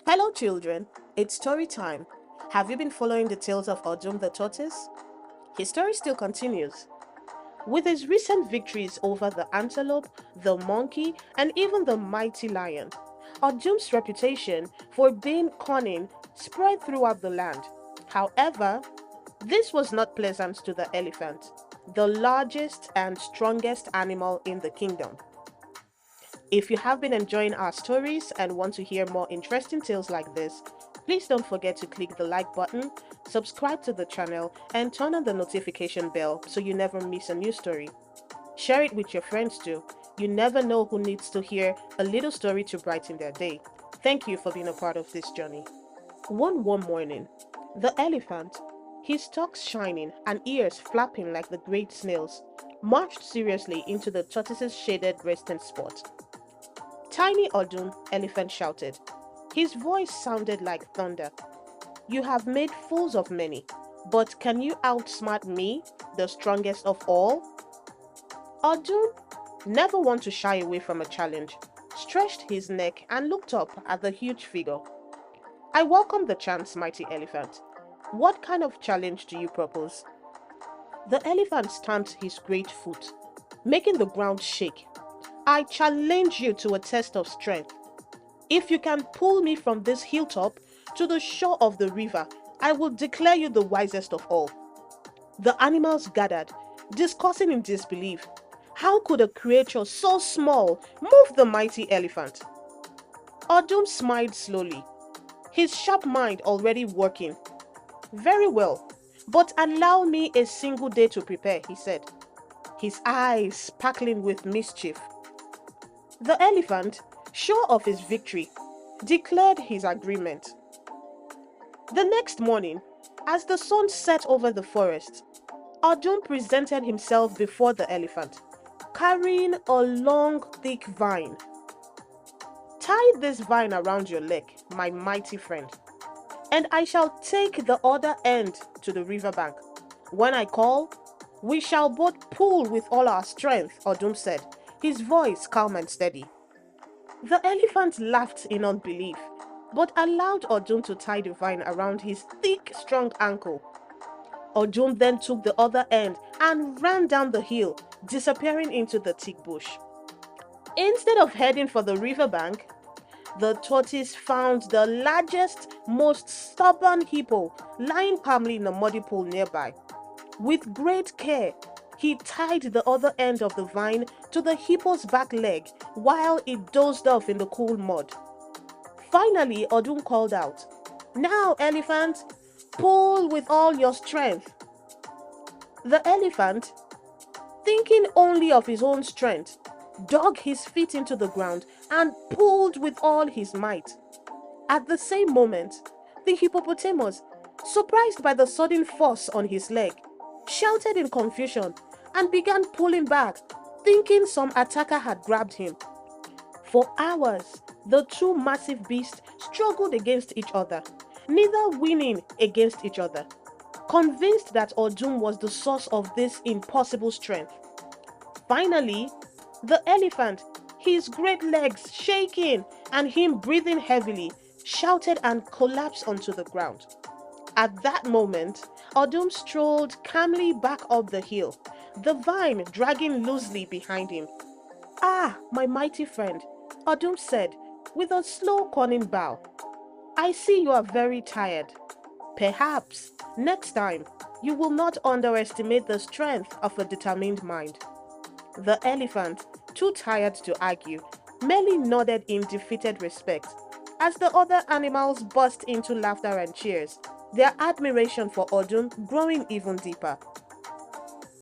Hello children, it's story time. Have you been following the tales of Odum the tortoise? His story still continues. With his recent victories over the antelope, the monkey, and even the mighty lion, Odum's reputation for being cunning spread throughout the land. However, this was not pleasant to the elephant, the largest and strongest animal in the kingdom. If you have been enjoying our stories and want to hear more interesting tales like this, please don't forget to click the like button, subscribe to the channel, and turn on the notification bell so you never miss a new story. Share it with your friends too. You never know who needs to hear a little story to brighten their day. Thank you for being a part of this journey. One warm morning, the elephant, his tusks shining and ears flapping like the great snails, marched seriously into the tortoise's shaded resting spot. "Tiny Odum," Elephant shouted. His voice sounded like thunder. "You have made fools of many, but can you outsmart me, the strongest of all?" Odum, never one to shy away from a challenge, stretched his neck and looked up at the huge figure. "I welcome the chance, mighty elephant. What kind of challenge do you propose?" The elephant stamped his great foot, making the ground shake. "I challenge you to a test of strength. If you can pull me from this hilltop to the shore of the river, I will declare you the wisest of all." The animals gathered, discussing in disbelief. How could a creature so small move the mighty elephant? Odum smiled slowly, his sharp mind already working. "Very well, but allow me a single day to prepare," he said, his eyes sparkling with mischief. The elephant, sure of his victory, declared his agreement. The next morning, as the sun set over the forest, Odum presented himself before the elephant, carrying a long, thick vine. "Tie this vine around your leg, my mighty friend, and I shall take the other end to the riverbank. When I call, we shall both pull with all our strength," Odum said, his voice calm and steady. The elephant laughed in unbelief, but allowed Odum to tie the vine around his thick, strong ankle. Odum then took the other end and ran down the hill, disappearing into the thick bush. Instead of heading for the riverbank, the tortoise found the largest, most stubborn hippo lying calmly in a muddy pool nearby. With great care, he tied the other end of the vine to the hippo's back leg while it dozed off in the cool mud. Finally, Odum called out, "Now, elephant, pull with all your strength." The elephant, thinking only of his own strength, dug his feet into the ground and pulled with all his might. At the same moment, the hippopotamus, surprised by the sudden force on his leg, shouted in confusion and began pulling back, thinking some attacker had grabbed him. For hours, the two massive beasts struggled against each other, neither winning against each other, convinced that Odum was the source of this impossible strength. Finally, the elephant, his great legs shaking and him breathing heavily, shouted and collapsed onto the ground. At that moment, Odum strolled calmly back up the hill, the vine dragging loosely behind him. "Ah, my mighty friend," Odum said, with a slow, cunning bow. "I see you are very tired. Perhaps, next time, you will not underestimate the strength of a determined mind." The elephant, too tired to argue, merely nodded in defeated respect, as the other animals burst into laughter and cheers, their admiration for Odum growing even deeper.